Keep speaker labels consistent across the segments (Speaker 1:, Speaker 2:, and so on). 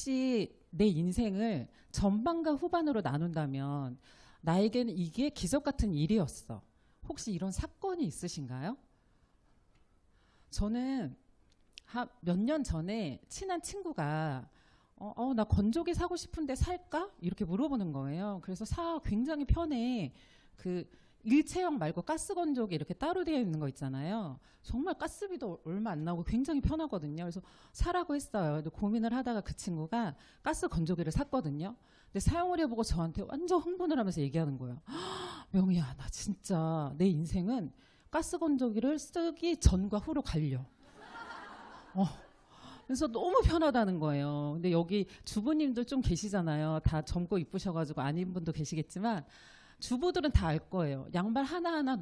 Speaker 1: 혹시 내 인생을 전반과 후반으로 나눈다면 나에게는 이게 기적 같은 일이었어. 혹시 이런 사건이 있으신가요? 저는 몇 년 전에 친한 친구가 나 건조기 사고 싶은데 살까? 이렇게 물어보는 거예요. 그래서 굉장히 편해. 그 일체형 말고 가스 건조기 이렇게 따로 되어 있는 거 있잖아요. 정말 가스비도 얼마 안 나오고 굉장히 편하거든요. 그래서 사라고 했어요. 근데 고민을 하다가 그 친구가 가스 건조기를 샀거든요. 근데 사용을 해보고 저한테 완전 흥분을 하면서 얘기하는 거예요. 명희야, 나 진짜 내 인생은 가스 건조기를 쓰기 전과 후로 갈려. 그래서 너무 편하다는 거예요. 근데 여기 주부님들 좀 계시잖아요. 다 젊고 이쁘셔가지고 아닌 분도 계시겠지만 주부들은 다 알 거예요. 양말 하나하나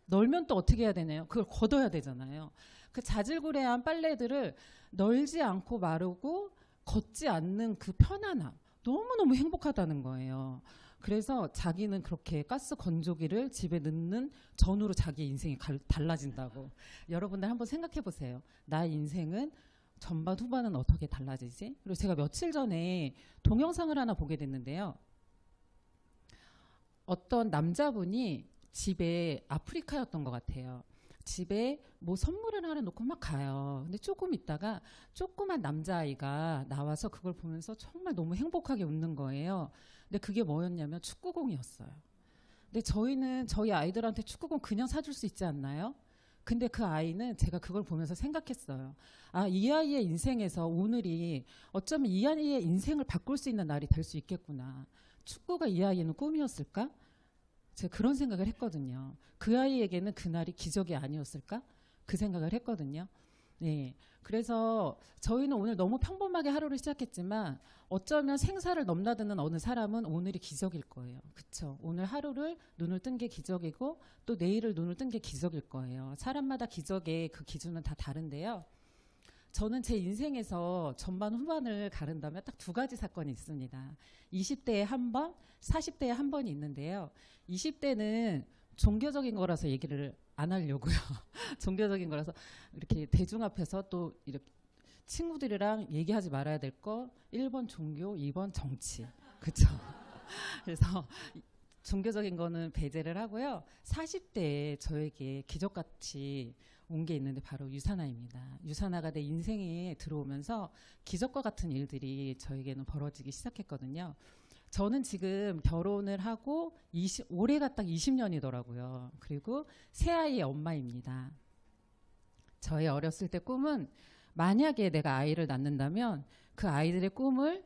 Speaker 1: 널면 또 어떻게 해야 되나요? 그걸 걷어야 되잖아요. 그 자질구레한 빨래들을 널지 않고 마르고 걷지 않는 그 편안함. 너무너무 행복하다는 거예요. 그래서 자기는 그렇게 가스 건조기를 집에 넣는 전후로 자기 인생이 달라진다고. 여러분들 한번 생각해 보세요. 나의 인생은 전반 후반은 어떻게 달라지지? 그리고 제가 며칠 전에 동영상을 하나 보게 됐는데요. 어떤 남자분이 집에 아프리카였던 것 같아요. 집에 뭐 선물을 하나 놓고 막 가요. 근데 조금 있다가 조그만 남자아이가 나와서 그걸 보면서 정말 너무 행복하게 웃는 거예요. 근데 그게 뭐였냐면 축구공이었어요. 근데 저희는 저희 아이들한테 축구공 그냥 사줄 수 있지 않나요? 근데 그 아이는 제가 그걸 보면서 생각했어요. 이 아이의 인생에서 오늘이 어쩌면 이 아이의 인생을 바꿀 수 있는 날이 될 수 있겠구나. 축구가 이 아이에는 꿈이었을까? 제가 그런 생각을 했거든요. 그 아이에게는 그날이 기적이 아니었을까? 그 생각을 했거든요. 네. 그래서 저희는 오늘 너무 평범하게 하루를 시작했지만 어쩌면 생사를 넘나드는 어느 사람은 오늘이 기적일 거예요. 그렇죠? 오늘 하루를 눈을 뜬 게 기적이고 또 내일을 눈을 뜬 게 기적일 거예요. 사람마다 기적의 그 기준은 다 다른데요. 저는 제 인생에서 전반 후반을 가른다면 딱 두 가지 사건이 있습니다. 20대에 한 번, 40대에 한 번이 있는데요. 20대는 종교적인 거라서 얘기를 안 하려고요. 종교적인 거라서 이렇게 대중 앞에서 또 이렇게 친구들이랑 얘기하지 말아야 될 거 1번 종교, 2번 정치. 그렇죠? 그래서 종교적인 거는 배제를 하고요. 40대에 저에게 기적같이 온 게 있는데 바로 유산화입니다. 유산화가 내 인생에 들어오면서 기적과 같은 일들이 저에게는 벌어지기 시작했거든요. 저는 지금 결혼을 하고 올해가 딱 20년이더라고요. 그리고 새 아이의 엄마입니다. 저의 어렸을 때 꿈은 만약에 내가 아이를 낳는다면 그 아이들의 꿈을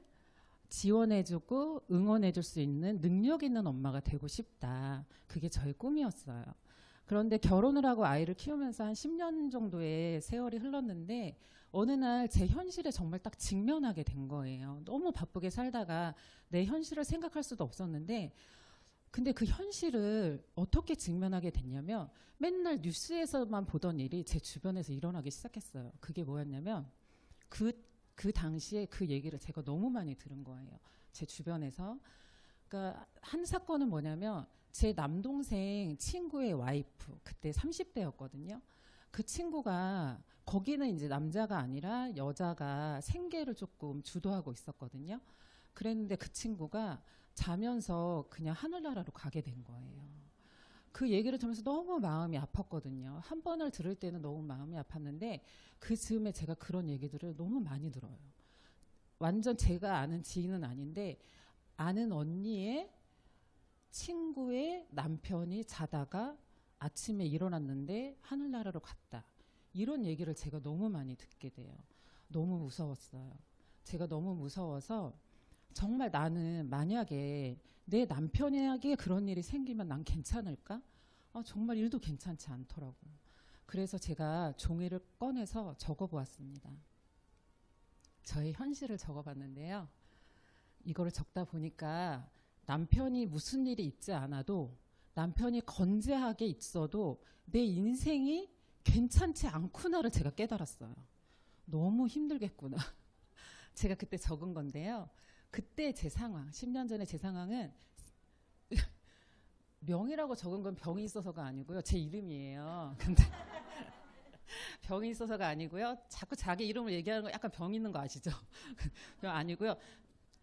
Speaker 1: 지원해주고 응원해줄 수 있는 능력 있는 엄마가 되고 싶다. 그게 저의 꿈이었어요. 그런데 결혼을 하고 아이를 키우면서 한 10년 정도의 세월이 흘렀는데 어느 날 제 현실에 정말 딱 직면하게 된 거예요. 너무 바쁘게 살다가 내 현실을 생각할 수도 없었는데 근데 그 현실을 어떻게 직면하게 됐냐면 맨날 뉴스에서만 보던 일이 제 주변에서 일어나기 시작했어요. 그게 뭐였냐면 그 당시에 그 얘기를 제가 너무 많이 들은 거예요. 제 주변에서. 그러니까 한 사건은 뭐냐면 제 남동생 친구의 와이프, 그때 30대였거든요. 그 친구가 거기는 이제 남자가 아니라 여자가 생계를 조금 주도하고 있었거든요. 그랬는데 그 친구가 자면서 그냥 하늘나라로 가게 된 거예요. 그 얘기를 들으면서 너무 마음이 아팠거든요. 한 번을 들을 때는 너무 마음이 아팠는데 그 즈음에 제가 그런 얘기들을 너무 많이 들어요. 완전 제가 아는 지인은 아닌데 아는 언니의 친구의 남편이 자다가 아침에 일어났는데 하늘나라로 갔다. 이런 얘기를 제가 너무 많이 듣게 돼요. 너무 무서웠어요. 제가 너무 무서워서 정말 나는 만약에 내 남편에게 그런 일이 생기면 난 괜찮을까? 정말 일도 괜찮지 않더라고요. 그래서 제가 종이를 꺼내서 적어보았습니다. 저의 현실을 적어봤는데요. 이거를 적다 보니까 남편이 무슨 일이 있지 않아도 남편이 건재하게 있어도 내 인생이 괜찮지 않구나를 제가 깨달았어요. 너무 힘들겠구나. 제가 그때 적은 건데요. 그때 제 상황, 10년 전에 제 상황은 명이라고 적은 건 병이 있어서가 아니고요. 제 이름이에요. 근데 병이 있어서가 아니고요. 자꾸 자기 이름을 얘기하는 거 약간 병 있는 거 아시죠? 그거 아니고요.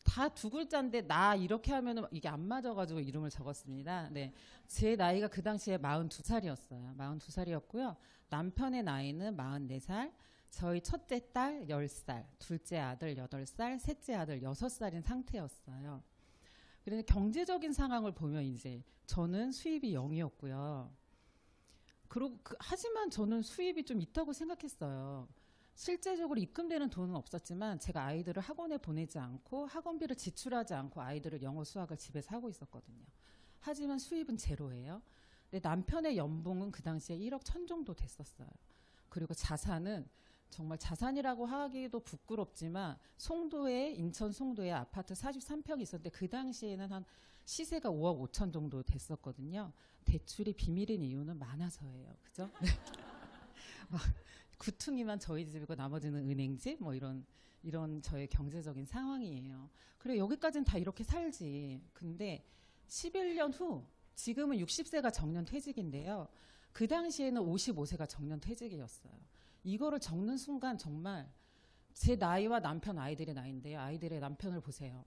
Speaker 1: 다 두 글자인데 나 이렇게 하면은 이게 안 맞아가지고 이름을 적었습니다. 네, 제 나이가 그 당시에 42살이었어요. 42살이었고요. 남편의 나이는 44살, 저희 첫째 딸 10살, 둘째 아들 8살, 셋째 아들 6살인 상태였어요. 그래서 경제적인 상황을 보면 이제 저는 수입이 0이었고요. 그리고 하지만 저는 수입이 좀 있다고 생각했어요. 실제적으로 입금되는 돈은 없었지만 제가 아이들을 학원에 보내지 않고 학원비를 지출하지 않고 아이들을 영어 수학을 집에서 하고 있었거든요. 하지만 수입은 제로예요. 근데 남편의 연봉은 그 당시에 1억 1천 정도 됐었어요. 그리고 자산은 정말 자산이라고 하기도 부끄럽지만 송도에 인천 송도에 아파트 43평이 있었는데 그 당시에는 한 시세가 5억 5천 정도 됐었거든요. 대출이 비밀인 이유는 많아서예요. 그죠? 막 구퉁이만 저희 집이고 나머지는 은행집 뭐 이런 저의 경제적인 상황이에요. 그래 여기까지는 다 이렇게 살지. 근데 11년 후 지금은 60세가 정년퇴직인데요. 그 당시에는 55세가 정년퇴직이었어요. 이거를 적는 순간 정말 제 나이와 남편 아이들의 나이인데요. 아이들의 남편을 보세요.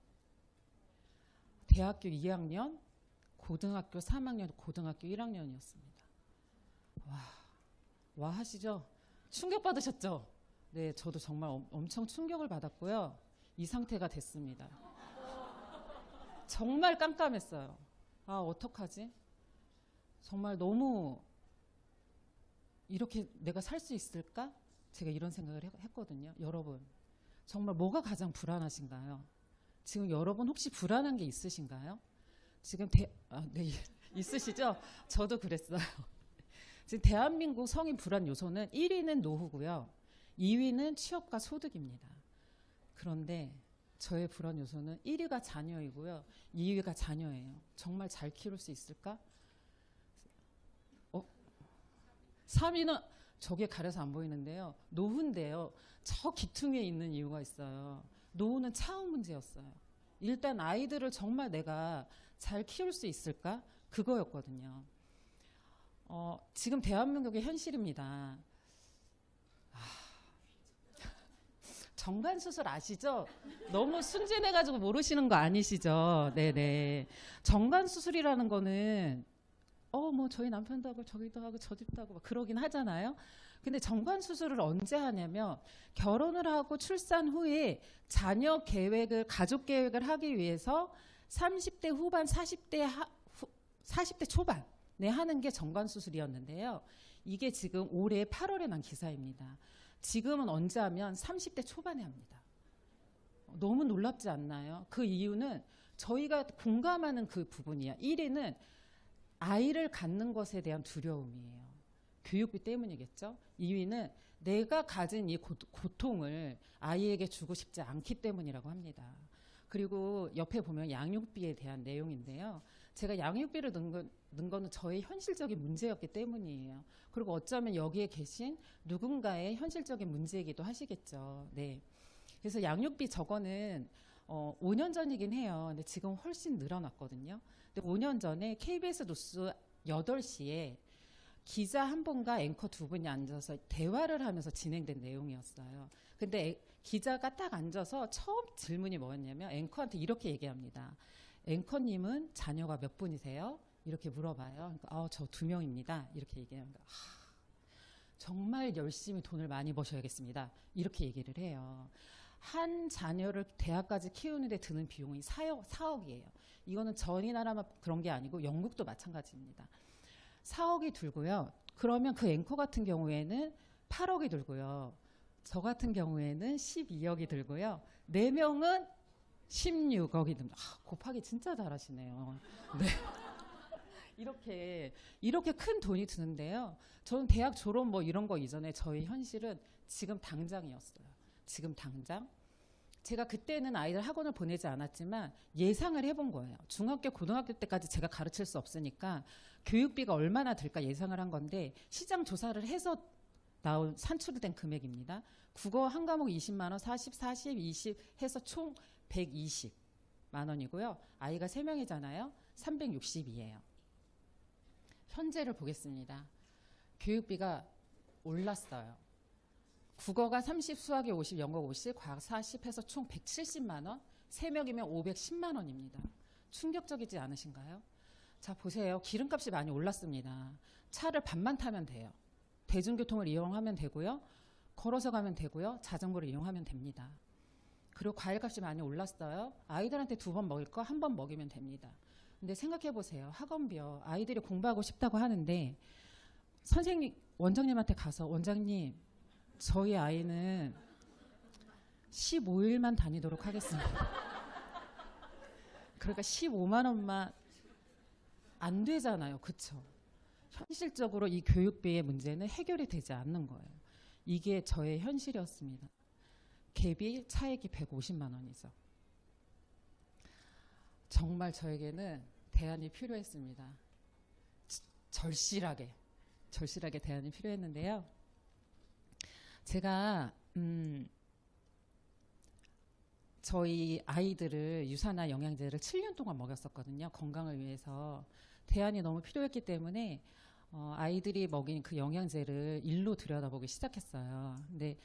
Speaker 1: 대학교 2학년, 고등학교 3학년, 고등학교 1학년이었습니다. 와 하시죠? 충격받으셨죠? 네, 저도 정말 엄청 충격을 받았고요. 이 상태가 됐습니다. 정말 깜깜했어요. 아, 어떡하지? 정말 너무 이렇게 내가 살 수 있을까? 제가 이런 생각을 했거든요. 여러분, 정말 뭐가 가장 불안하신가요? 지금 여러분 혹시 불안한 게 있으신가요? 지금 네, 있으시죠? 저도 그랬어요. 지금 대한민국 성인 불안 요소는 1위는 노후고요. 2위는 취업과 소득입니다. 그런데 저의 불안 요소는 1위가 자녀이고요. 2위가 자녀예요. 정말 잘 키울 수 있을까? 3위는 저게 가려서 안 보이는데요. 노후인데요. 저 기퉁에 있는 이유가 있어요. 노후는 차원 문제였어요. 일단 아이들을 정말 내가 잘 키울 수 있을까? 그거였거든요. 지금 대한민국의 현실입니다. 정관수술 아시죠? 너무 순진해가지고 모르시는 거 아니시죠? 네네. 정관수술이라는 거는 뭐 저희 남편도 하고 저기도 하고 저 집도 하고 막 그러긴 하잖아요. 근데 정관수술을 언제 하냐면 결혼을 하고 출산 후에 자녀 계획을 가족 계획을 하기 위해서 30대 후반 40대 초반에 하는 게 정관수술이었는데요. 이게 지금 올해 8월에 난 기사입니다. 지금은 언제 하면 30대 초반에 합니다. 너무 놀랍지 않나요? 그 이유는 저희가 공감하는 그 부분이야. 1위는 아이를 갖는 것에 대한 두려움이에요. 교육비 때문이겠죠. 2위는 내가 가진 이 고통을 아이에게 주고 싶지 않기 때문이라고 합니다. 그리고 옆에 보면 양육비에 대한 내용인데요. 제가 양육비를 넣은 거는 저의 현실적인 문제였기 때문이에요. 그리고 어쩌면 여기에 계신 누군가의 현실적인 문제이기도 하시겠죠. 네. 그래서 양육비 저거는 5년 전이긴 해요. 근데 지금 훨씬 늘어났거든요. 근데 5년 전에 KBS 뉴스 8시에 기자 한 분과 앵커 두 분이 앉아서 대화를 하면서 진행된 내용이었어요. 근데 기자가 딱 앉아서 처음 질문이 뭐였냐면 앵커한테 이렇게 얘기합니다. 앵커님은 자녀가 몇 분이세요? 이렇게 물어봐요. 그러니까 저 2명입니다. 이렇게 얘기합니다. 정말 열심히 돈을 많이 버셔야겠습니다. 이렇게 얘기를 해요. 한 자녀를 대학까지 키우는데 드는 비용이 4억이에요. 이거는 전이 나라만 그런 게 아니고 영국도 마찬가지입니다. 4억이 들고요. 그러면 그 앵커 같은 경우에는 8억이 들고요. 저 같은 경우에는 12억이 들고요. 4명은 16억이 듭니다. 곱하기 진짜 잘하시네요. 네. 이렇게 큰 돈이 드는데요. 저는 대학 졸업 뭐 이런 거 이전에 저희 현실은 지금 당장이었어요. 지금 당장. 제가 그때는 아이들 학원을 보내지 않았지만 예상을 해본 거예요. 중학교, 고등학교 때까지 제가 가르칠 수 없으니까 교육비가 얼마나 들까 예상을 한 건데 시장 조사를 해서 나온 산출된 금액입니다. 국어 한 과목 20만 원, 40, 20 해서 총 120만 원이고요. 아이가 3명이잖아요. 360이에요. 현재를 보겠습니다. 교육비가 올랐어요. 국어가 30, 수학이 50, 영어 50, 과학 40 해서 총 170만 원, 3명이면 510만 원입니다. 충격적이지 않으신가요? 자, 보세요. 기름값이 많이 올랐습니다. 차를 반만 타면 돼요. 대중교통을 이용하면 되고요. 걸어서 가면 되고요. 자전거를 이용하면 됩니다. 그리고 과일값이 많이 올랐어요. 아이들한테 2번 먹일 거 1번 먹이면 됩니다. 근데 생각해 보세요. 학원비요. 아이들이 공부하고 싶다고 하는데 선생님, 원장님한테 가서 원장님, 저희 아이는 15일만 다니도록 하겠습니다. 그러니까 15만 원만 안 되잖아요. 그쵸? 현실적으로 이 교육비의 문제는 해결이 되지 않는 거예요. 이게 저의 현실이었습니다. 갭이 차액이 150만 원이죠. 정말 저에게는 대안이 필요했습니다. 절실하게 대안이 필요했는데요. 제가 저희 아이들을 유산화 영양제를 7년 동안 먹였었거든요. 건강을 위해서. 대안이 너무 필요했기 때문에 아이들이 먹인 그 영양제를 일로 들여다보기 시작했어요. 근데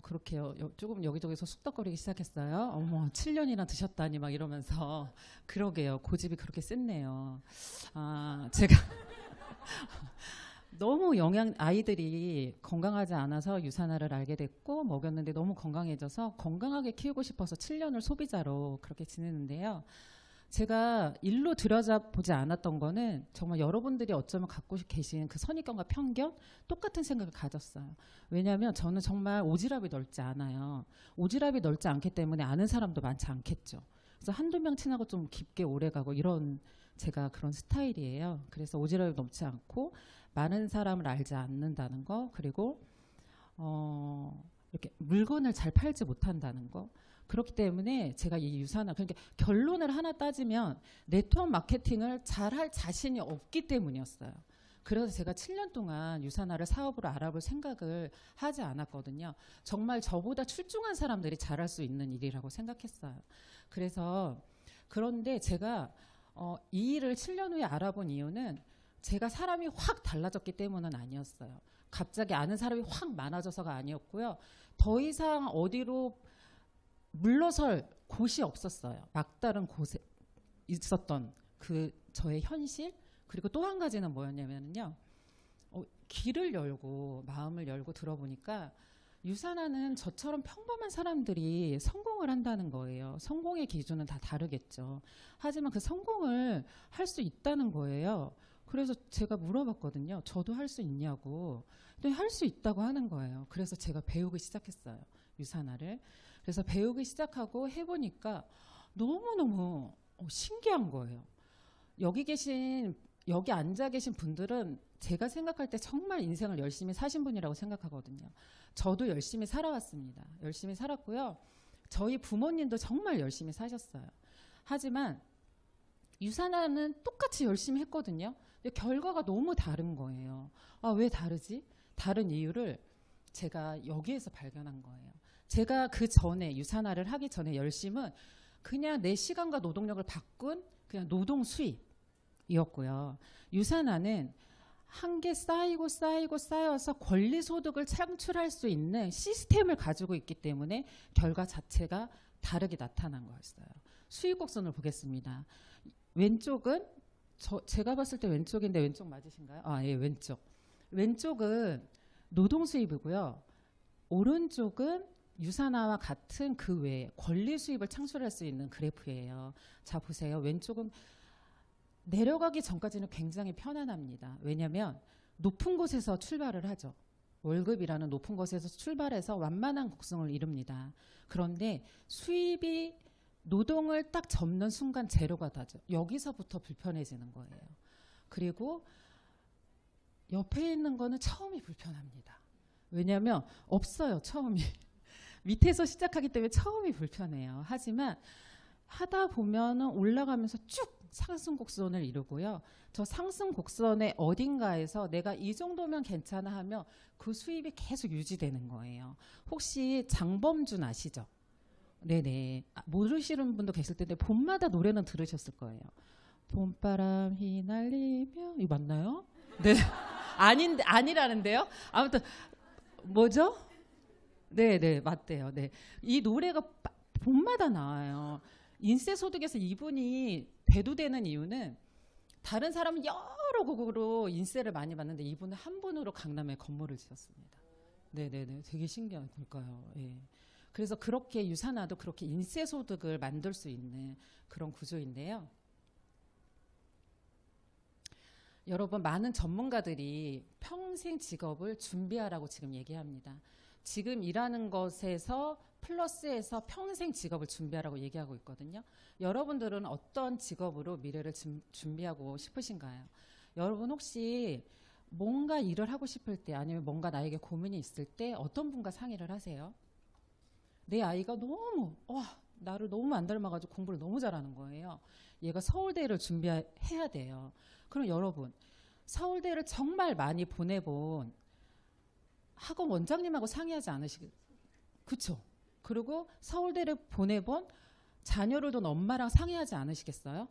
Speaker 1: 그렇게 조금 여기저기서 쑥덕거리기 시작했어요. 어머, 7년이나 드셨다니 막 이러면서. 그러게요. 고집이 그렇게 셌네요. 제가 너무 아이들이 건강하지 않아서 유산화를 알게 됐고 먹였는데 너무 건강해져서 건강하게 키우고 싶어서 7년을 소비자로 그렇게 지내는데요. 제가 일로 들여다보지 않았던 거는 정말 여러분들이 어쩌면 갖고 계신 그 선입견과 편견 똑같은 생각을 가졌어요. 왜냐하면 저는 정말 오지랖이 넓지 않아요. 오지랖이 넓지 않기 때문에 아는 사람도 많지 않겠죠. 그래서 한두 명 친하고 좀 깊게 오래가고 이런 제가 그런 스타일이에요. 그래서 오지랖이 넓지 않고 많은 사람을 알지 않는다는 거, 그리고 이렇게 물건을 잘 팔지 못한다는 거. 그렇기 때문에 제가 이 유산화, 그러니까 결론을 하나 따지면 네트워크 마케팅을 잘할 자신이 없기 때문이었어요. 그래서 제가 7년 동안 유산화를 사업으로 알아볼 생각을 하지 않았거든요. 정말 저보다 출중한 사람들이 잘할 수 있는 일이라고 생각했어요. 그런데 제가 이 일을 7년 후에 알아본 이유는 제가 사람이 확 달라졌기 때문은 아니었어요. 갑자기 아는 사람이 확 많아져서가 아니었고요. 더 이상 어디로 물러설 곳이 없었어요. 막다른 곳에 있었던 그 저의 현실. 그리고 또 한 가지는 뭐였냐면요. 귀를 열고 마음을 열고 들어보니까 유산화는 저처럼 평범한 사람들이 성공을 한다는 거예요. 성공의 기준은 다 다르겠죠. 하지만 그 성공을 할 수 있다는 거예요. 그래서 제가 물어봤거든요. 저도 할 수 있냐고. 근데 할 수 있다고 하는 거예요. 그래서 제가 배우기 시작했어요. 유산화를. 그래서 배우기 시작하고 해보니까 너무너무 신기한 거예요. 여기 앉아 계신 분들은 제가 생각할 때 정말 인생을 열심히 사신 분이라고 생각하거든요. 저도 열심히 살아왔습니다. 열심히 살았고요. 저희 부모님도 정말 열심히 사셨어요. 하지만 유산화는 똑같이 열심히 했거든요. 근데 결과가 너무 다른 거예요. 왜 다르지? 다른 이유를 제가 여기에서 발견한 거예요. 제가 그 전에 유산화를 하기 전에 열심은 그냥 내 시간과 노동력을 바꾼 그냥 노동 수입이었고요. 유산화는 한 개 쌓여서 권리소득을 창출할 수 있는 시스템을 가지고 있기 때문에 결과 자체가 다르게 나타난 거였어요. 수익 곡선을 보겠습니다. 왼쪽은 제가 봤을 때 왼쪽인데 왼쪽 맞으신가요? 예, 왼쪽. 왼쪽은 노동 수입이고요. 오른쪽은 유산화와 같은 그 외에 권리 수입을 창출할 수 있는 그래프예요. 자, 보세요. 왼쪽은 내려가기 전까지는 굉장히 편안합니다. 왜냐하면 높은 곳에서 출발을 하죠. 월급이라는 높은 곳에서 출발해서 완만한 곡선을 이룹니다. 그런데 수입이 노동을 딱 접는 순간 제로가 되죠. 여기서부터 불편해지는 거예요. 그리고 옆에 있는 거는 처음이 불편합니다. 왜냐하면 없어요. 처음이. 밑에서 시작하기 때문에 처음이 불편해요. 하지만 하다 보면은 올라가면서 쭉 상승 곡선을 이루고요. 저 상승 곡선의 어딘가에서 내가 이 정도면 괜찮아 하면 그 수입이 계속 유지되는 거예요. 혹시 장범준 아시죠? 네네. 모르시는 분도 계실 텐데 봄마다 노래는 들으셨을 거예요. 봄바람 휘날리며 이거 맞나요? 네. 아니라는데요. 아무튼 뭐죠? 네네, 맞대요. 네. 이 노래가 봄마다 나와요. 인세소득에서 이분이 대두되는 이유는 다른 사람은 여러 곡으로 인세를 많이 받는데 이분은 한 분으로 강남에 건물을 지었습니다. 네네네, 되게 신기하니까요. 예. 그래서 그렇게 유산화도 그렇게 인세소득을 만들 수 있는 그런 구조인데요. 여러분, 많은 전문가들이 평생 직업을 준비하라고 지금 얘기합니다. 지금 일하는 것에서 플러스해서 평생 직업을 준비하라고 얘기하고 있거든요. 여러분들은 어떤 직업으로 미래를 준비하고 싶으신가요? 여러분 혹시 뭔가 일을 하고 싶을 때 아니면 뭔가 나에게 고민이 있을 때 어떤 분과 상의를 하세요? 내 아이가 너무 나를 너무 안 닮아가지고 공부를 너무 잘하는 거예요. 얘가 서울대를 준비해야 돼요. 그럼 여러분, 서울대를 정말 많이 보내본 학원 원장님하고 상의하지 않으시겠어요? 그쵸? 그리고 서울대를 보내본 자녀를 둔 엄마랑 상의하지 않으시겠어요?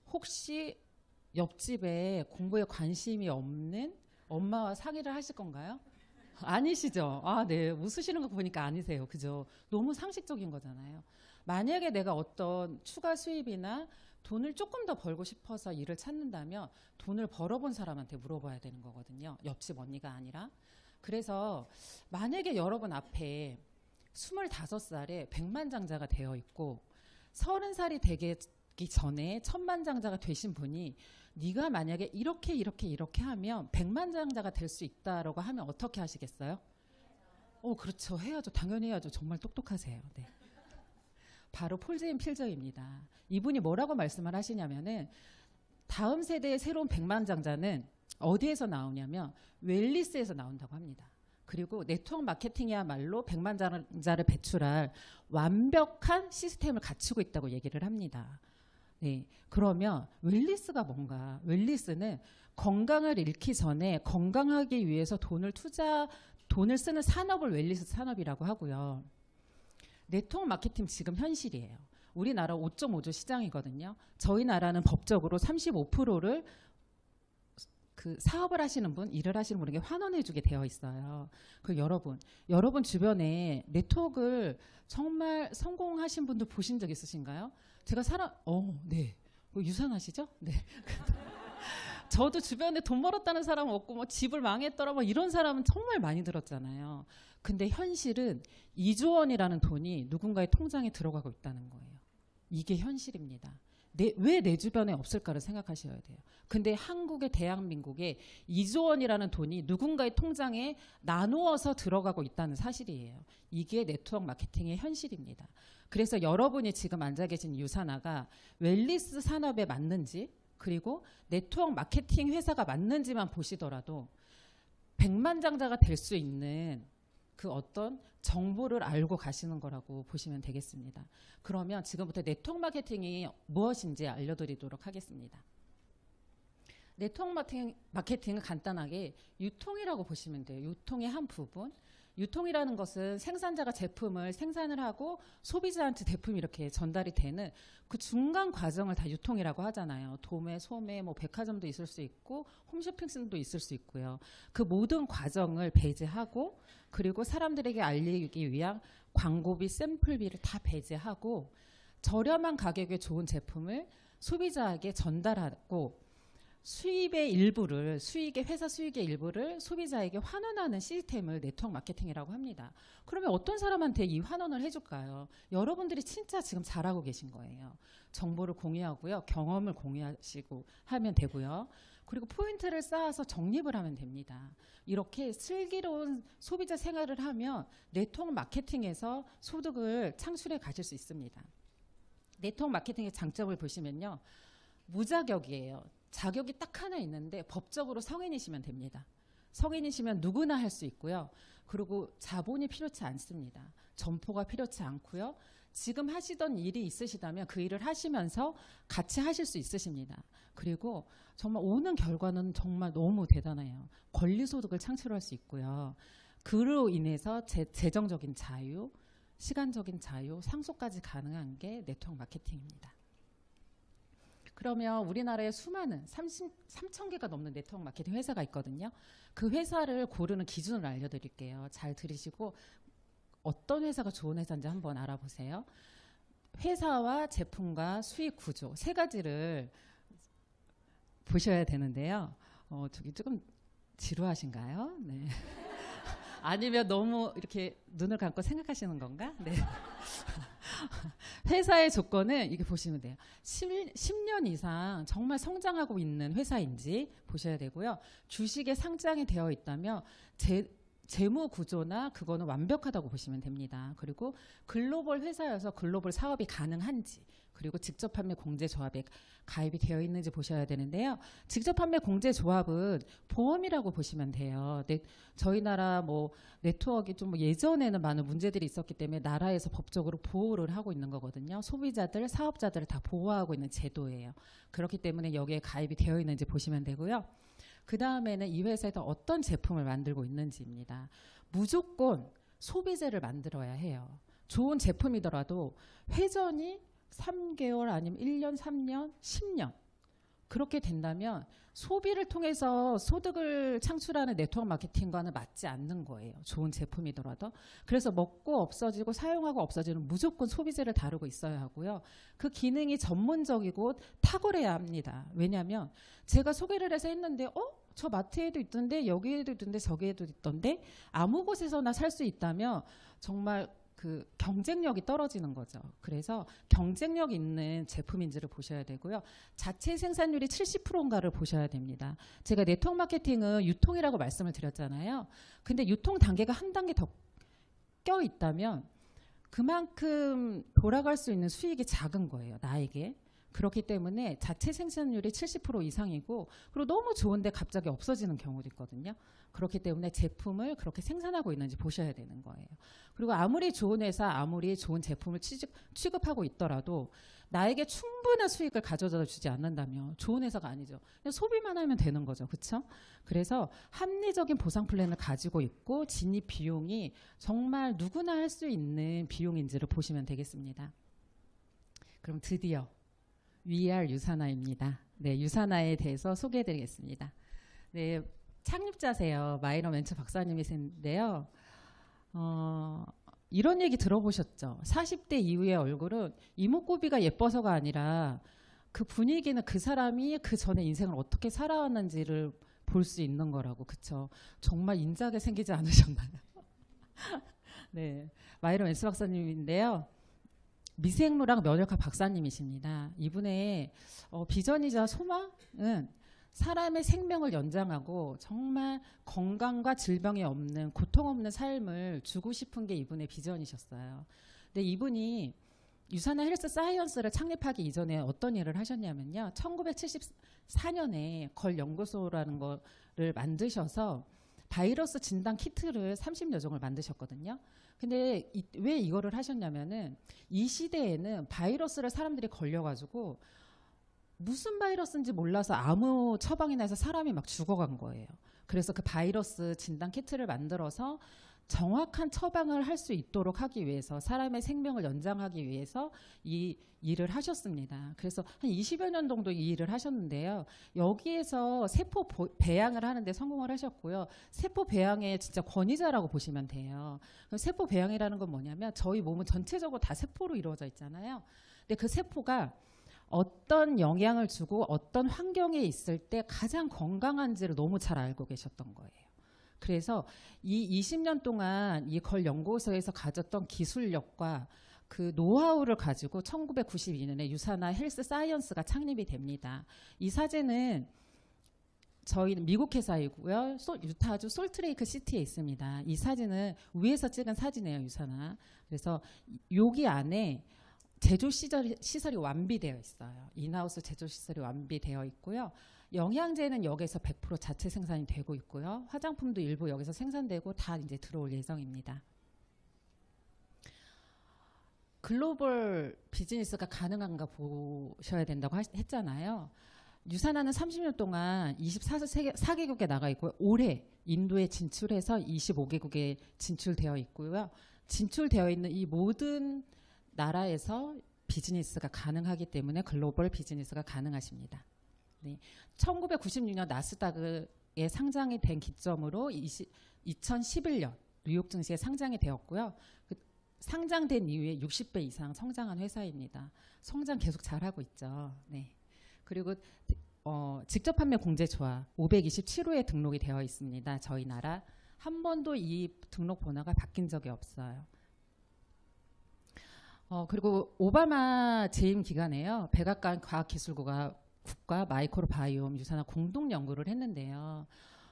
Speaker 1: 혹시 옆집에 공부에 관심이 없는 엄마와 상의를 하실 건가요? 아니시죠? 아, 네. 웃으시는 거 보니까 아니세요. 그죠? 너무 상식적인 거잖아요. 만약에 내가 어떤 추가 수입이나 돈을 조금 더 벌고 싶어서 일을 찾는다면 돈을 벌어본 사람한테 물어봐야 되는 거거든요. 옆집 언니가 아니라. 그래서 만약에 여러분 앞에 25살에 백만장자가 되어 있고 30살이 되기 전에 천만장자가 되신 분이 네가 만약에 이렇게 하면 백만장자가 될 수 있다라고 하면 어떻게 하시겠어요? 그렇죠. 해야죠. 당연히 해야죠. 정말 똑똑하세요. 네. 바로 폴 제인 필저입니다. 이분이 뭐라고 말씀을 하시냐면은 다음 세대의 새로운 백만장자는 어디에서 나오냐면 웰리스에서 나온다고 합니다. 그리고 네트워크 마케팅이야말로 백만장자를 배출할 완벽한 시스템을 갖추고 있다고 얘기를 합니다. 네, 그러면 웰리스가 뭔가? 웰리스는 건강을 잃기 전에 건강하기 위해서 돈을 쓰는 산업을 웰리스 산업이라고 하고요. 네트워크 마케팅 지금 현실이에요. 우리나라 5.5조 시장이거든요. 저희 나라는 법적으로 35%를 그 사업을 하시는 분, 일을 하시는 분에게 환원해 주게 되어 있어요. 그 여러분 주변에 네트워크를 정말 성공하신 분들 보신 적 있으신가요? 제가 네. 유산하시죠? 네. 저도 주변에 돈 벌었다는 사람 없고 뭐 집을 망했더라 뭐 이런 사람은 정말 많이 들었잖아요. 근데 현실은 2조 원이라는 돈이 누군가의 통장에 들어가고 있다는 거예요. 이게 현실입니다. 왜 내 주변에 없을까를 생각하셔야 돼요. 근데 한국의 대한민국에 2조 원이라는 돈이 누군가의 통장에 나누어서 들어가고 있다는 사실이에요. 이게 네트워크 마케팅의 현실입니다. 그래서 여러분이 지금 앉아 계신 유산화가 웰리스 산업에 맞는지 그리고 네트워크 마케팅 회사가 맞는지만 보시더라도 백만장자가 될 수 있는 그 어떤 정보를 알고 가시는 거라고 보시면 되겠습니다. 그러면 지금부터 네트워크 마케팅이 무엇인지 알려드리도록 하겠습니다. 네트워크 마케팅은 간단하게 유통이라고 보시면 돼요. 유통의 한 부분. 유통이라는 것은 생산자가 제품을 생산을 하고 소비자한테 제품이 이렇게 전달이 되는 그 중간 과정을 다 유통이라고 하잖아요. 도매, 소매, 뭐 백화점도 있을 수 있고 홈쇼핑센터도 있을 수 있고요. 그 모든 과정을 배제하고 그리고 사람들에게 알리기 위한 광고비, 샘플비를 다 배제하고 저렴한 가격에 좋은 제품을 소비자에게 전달하고 회사 수익의 일부를 소비자에게 환원하는 시스템을 네트워크 마케팅이라고 합니다. 그러면 어떤 사람한테 이 환원을 해줄까요? 여러분들이 진짜 지금 잘하고 계신 거예요. 정보를 공유하고요. 경험을 공유하시고 하면 되고요. 그리고 포인트를 쌓아서 적립을 하면 됩니다. 이렇게 슬기로운 소비자 생활을 하면 네트워크 마케팅에서 소득을 창출해 가실 수 있습니다. 네트워크 마케팅의 장점을 보시면요. 무자격이에요. 자격이 딱 하나 있는데 법적으로 성인이시면 됩니다. 성인이시면 누구나 할 수 있고요. 그리고 자본이 필요치 않습니다. 점포가 필요치 않고요. 지금 하시던 일이 있으시다면 그 일을 하시면서 같이 하실 수 있으십니다. 그리고 정말 오는 결과는 정말 너무 대단해요. 권리소득을 창출할 수 있고요. 그로 인해서 재정적인 자유, 시간적인 자유, 상속까지 가능한 게 네트워크 마케팅입니다. 그러면 우리나라에 수많은 3천 개가 넘는 네트워크 마케팅 회사가 있거든요. 그 회사를 고르는 기준을 알려드릴게요. 잘 들으시고 어떤 회사가 좋은 회사인지 한번 알아보세요. 회사와 제품과 수익 구조 세 가지를 보셔야 되는데요. 저기 조금 지루하신가요? 네. 아니면 너무 이렇게 눈을 감고 생각하시는 건가? 네. 회사의 조건은 이게 보시면 돼요. 10년 이상 정말 성장하고 있는 회사인지 보셔야 되고요. 주식에 상장이 되어 있다면 재무 구조나 그거는 완벽하다고 보시면 됩니다. 그리고 글로벌 회사여서 글로벌 사업이 가능한지, 그리고 직접 판매 공제 조합에 가입이 되어 있는지 보셔야 되는데요. 직접 판매 공제 조합은 보험이라고 보시면 돼요. 저희 나라 뭐 네트워크가 좀 예전에는 많은 문제들이 있었기 때문에 나라에서 법적으로 보호를 하고 있는 거거든요. 소비자들, 사업자들을 다 보호하고 있는 제도예요. 그렇기 때문에 여기에 가입이 되어 있는지 보시면 되고요. 그 다음에는 이 회사에서 어떤 제품을 만들고 있는지입니다. 무조건 소비재를 만들어야 해요. 좋은 제품이더라도 회전이 3개월 아니면 1년, 3년, 10년 그렇게 된다면 소비를 통해서 소득을 창출하는 네트워크 마케팅과는 맞지 않는 거예요. 좋은 제품이더라도. 그래서 먹고 없어지고 사용하고 없어지는 무조건 소비재를 다루고 있어야 하고요. 그 기능이 전문적이고 탁월해야 합니다. 왜냐하면 제가 소개를 해서 했는데 저 마트에도 있던데 여기에도 있던데 저기에도 있던데 아무 곳에서나 살 수 있다면 정말 그 경쟁력이 떨어지는 거죠. 그래서 경쟁력 있는 제품인지를 보셔야 되고요. 자체 생산률이 70%인가를 보셔야 됩니다. 제가 네트워크 마케팅은 유통이라고 말씀을 드렸잖아요. 근데 유통 단계가 한 단계 더 껴 있다면 그만큼 돌아갈 수 있는 수익이 작은 거예요. 나에게. 그렇기 때문에 자체 생산률이 70% 이상이고 그리고 너무 좋은데 갑자기 없어지는 경우도 있거든요. 그렇기 때문에 제품을 그렇게 생산하고 있는지 보셔야 되는 거예요. 그리고 아무리 좋은 회사, 아무리 좋은 제품을 취급하고 있더라도 나에게 충분한 수익을 가져다 주지 않는다면 좋은 회사가 아니죠. 그냥 소비만 하면 되는 거죠. 그렇죠? 그래서 합리적인 보상 플랜을 가지고 있고 진입 비용이 정말 누구나 할 수 있는 비용인지를 보시면 되겠습니다. 그럼 드디어 VR 유사나입니다. 네, 유사나에 대해서 소개해드리겠습니다. 네, 창립자세요. 마이너 멘처 박사님이신데요. 이런 얘기 들어보셨죠? 40대 이후의 얼굴은 이목구비가 예뻐서가 아니라 그 분위기는 그 사람이 그 전에 인생을 어떻게 살아왔는지를 볼 수 있는 거라고. 그쵸? 정말 인자하게 생기지 않으셨나요? 네, 마이너 멘처 박사님인데요. 미생물학 면역학 박사님이십니다. 이분의 비전이자 소망은 사람의 생명을 연장하고 정말 건강과 질병이 없는 고통 없는 삶을 주고 싶은 게 이분의 비전이셨어요. 근데 이분이 유사나 헬스 사이언스를 창립하기 이전에 어떤 일을 하셨냐면요. 1974년에 걸 연구소라는 거를 만드셔서 바이러스 진단 키트를 30여 종을 만드셨거든요. 근데 왜 이거를 하셨냐면은 이 시대에는 바이러스를 사람들이 걸려가지고 무슨 바이러스인지 몰라서 아무 처방이나 해서 사람이 막 죽어간 거예요. 그래서 그 바이러스 진단 키트를 만들어서 정확한 처방을 할 수 있도록 하기 위해서 사람의 생명을 연장하기 위해서 이 일을 하셨습니다. 그래서 한 20여 년 정도 이 일을 하셨는데요. 여기에서 세포 배양을 하는데 성공을 하셨고요. 세포 배양의 진짜 권위자라고 보시면 돼요. 세포 배양이라는 건 뭐냐면 저희 몸은 전체적으로 다 세포로 이루어져 있잖아요. 근데 그 세포가 어떤 영향을 주고 어떤 환경에 있을 때 가장 건강한지를 너무 잘 알고 계셨던 거예요. 그래서 이 20년 동안 이 걸 연구소에서 가졌던 기술력과 그 노하우를 가지고 1992년에 유사나 헬스 사이언스가 창립이 됩니다. 이 사진은 저희는 미국 회사이고요. 유타주 솔트레이크 시티에 있습니다. 이 사진은 위에서 찍은 사진이에요. 유사나. 그래서 여기 안에 제조 시설이 완비되어 있어요. 인하우스 제조 시설이 완비되어 있고요. 영양제는 여기서 100% 자체 생산이 되고 있고요. 화장품도 일부 여기서 생산되고 다 이제 들어올 예정입니다. 글로벌 비즈니스가 가능한가 보셔야 된다고 했잖아요. 유사나는 30년 동안 24개국에 나가 있고 올해 인도에 진출해서 25개국에 진출되어 있고요. 진출되어 있는 이 모든 나라에서 비즈니스가 가능하기 때문에 글로벌 비즈니스가 가능하십니다. 네. 1996년 나스닥에 상장이 된 기점으로 2011년 뉴욕 증시에 상장이 되었고요. 상장된 이후에 60배 이상 성장한 회사입니다. 성장 계속 잘하고 있죠. 네. 그리고 직접 판매 공제조합 527호에 등록이 되어 있습니다. 저희 나라 한 번도 이 등록 번호가 바뀐 적이 없어요. 그리고 오바마 재임 기간에요. 백악관 과학기술국과 마이크로바이옴 유산화 공동 연구를 했는데요.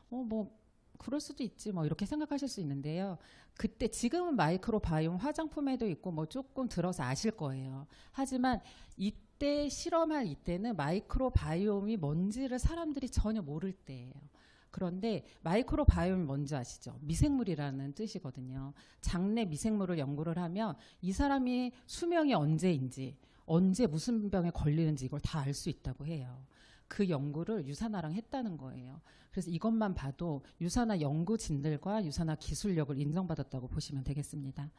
Speaker 1: 뭐 그럴 수도 있지 뭐 이렇게 생각하실 수 있는데요. 그때 지금은 마이크로바이옴 화장품에도 있고 뭐 조금 들어서 아실 거예요. 하지만 이때 실험할 이때는 마이크로바이옴이 뭔지를 사람들이 전혀 모를 때예요. 그런데 마이크로바이옴이 뭔지 아시죠? 미생물이라는 뜻이거든요. 장내 미생물을 연구를 하면 이 사람이 수명이 언제인지 언제 무슨 병에 걸리는지 이걸 다 알 수 있다고 해요. 그 연구를 유산화랑 했다는 거예요. 그래서 이것만 봐도 유산화 연구진들과 유산화 기술력을 인정받았다고 보시면 되겠습니다.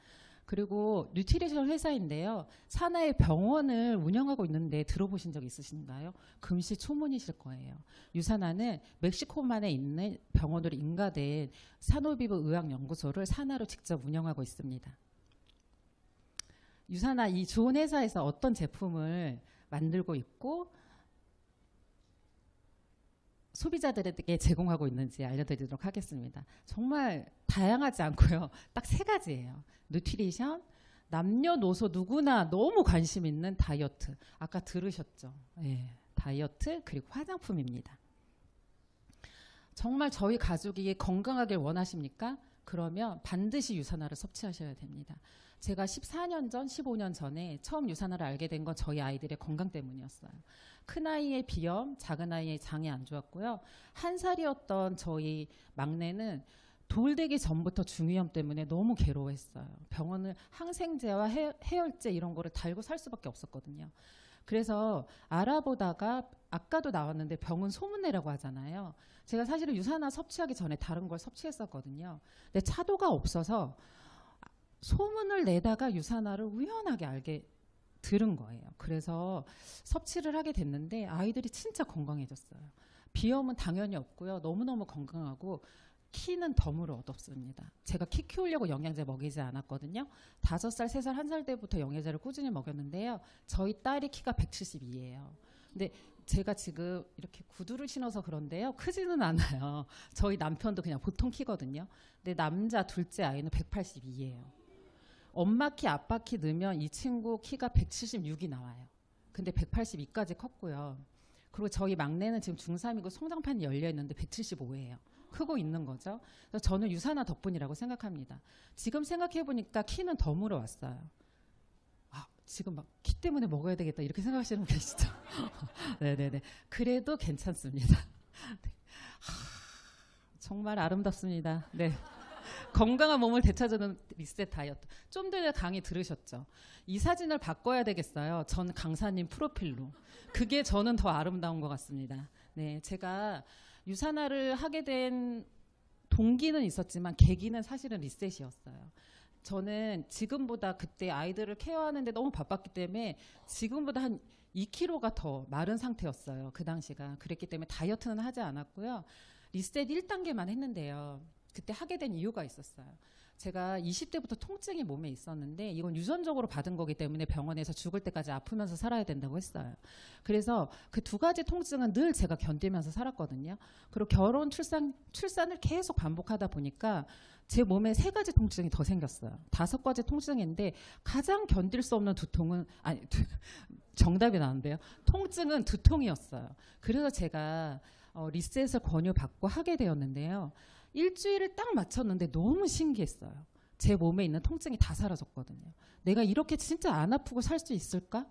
Speaker 1: 그리고 뉴트리션 회사인데요. 산하의 병원을 운영하고 있는데 들어보신 적 있으신가요? 금시초문이실 거예요. 유산화는 멕시코만에 있는 병원으로 인가된 산호비브 의학연구소를 산하로 직접 운영하고 있습니다. 유산화 이 좋은 회사에서 어떤 제품을 만들고 있고 소비자들에게 제공하고 있는지 알려드리도록 하겠습니다. 정말 다양하지 않고요. 딱 3가지예요. 뉴트리션, 남녀노소 누구나 너무 관심 있는 다이어트. 아까 들으셨죠? 네, 다이어트 그리고 화장품입니다. 정말 저희 가족이 건강하길 원하십니까? 그러면 반드시 유산화를 섭취하셔야 됩니다. 제가 14년 전, 15년 전에 처음 유산화를 알게 된 건 저희 아이들의 건강 때문이었어요. 큰아이의 비염, 작은아이의 장이 안 좋았고요. 1살이었던 저희 막내는 돌되기 전부터 중이염 때문에 너무 괴로워했어요. 병원을 항생제와 해열제 이런 거를 달고 살 수밖에 없었거든요. 그래서 알아보다가 아까도 나왔는데 병은 소문내라고 하잖아요. 제가 사실은 유산화 섭취하기 전에 다른 걸 섭취했었거든요. 근데 차도가 없어서 소문을 내다가 유산화를 우연하게 알게 들은 거예요. 그래서 섭취를 하게 됐는데 아이들이 진짜 건강해졌어요. 비염은 당연히 없고요. 너무너무 건강하고 키는 덤으로 얻었습니다. 제가 키 키우려고 영양제 먹이지 않았거든요. 5살, 3살, 1살 때부터 영양제를 꾸준히 먹였는데요. 저희 딸이 키가 172예요. 근데 제가 지금 이렇게 구두를 신어서 그런데요. 크지는 않아요. 저희 남편도 그냥 보통 키거든요. 근데 남자 둘째 아이는 182예요. 엄마 키, 아빠 키 넣으면 이 친구 키가 176이 나와요. 근데 182까지 컸고요. 그리고 저희 막내는 지금 중3이고 성장판이 열려 있는데 175예요. 크고 있는 거죠. 그래서 저는 유산화 덕분이라고 생각합니다. 지금 생각해 보니까 키는 덤으로 왔어요. 아, 지금 막 키 때문에 먹어야 되겠다 이렇게 생각하시는 분 계시죠? 네네네. 그래도 괜찮습니다. 네. 정말 아름답습니다. 네. 건강한 몸을 되찾는 리셋 다이어트. 좀 전에 강의 들으셨죠? 이 사진을 바꿔야 되겠어요. 전 강사님 프로필로. 그게 저는 더 아름다운 것 같습니다. 네, 제가 유산화를 하게 된 동기는 있었지만 계기는 사실은 리셋이었어요. 저는 지금보다 그때 아이들을 케어하는데 너무 바빴기 때문에 지금보다 한 2kg가 더 마른 상태였어요. 그 당시가. 그랬기 때문에 다이어트는 하지 않았고요. 리셋 1단계만 했는데요. 그때 하게 된 이유가 있었어요. 제가 20대부터 통증이 몸에 있었는데 이건 유전적으로 받은 거기 때문에 병원에서 죽을 때까지 아프면서 살아야 된다고 했어요. 그래서 그 2가지 통증은 늘 제가 견디면서 살았거든요. 그리고 결혼, 출산을 계속 반복하다 보니까 제 몸에 3가지 통증이 더 생겼어요. 5가지 통증인데 가장 견딜 수 없는 두통은 정답이 나는데요. 통증은 두통이었어요. 그래서 제가 리셋을 권유받고 하게 되었는데요. 일주일을 딱 맞췄는데 너무 신기했어요. 제 몸에 있는 통증이 다 사라졌거든요. 내가 이렇게 진짜 안 아프고 살 수 있을까?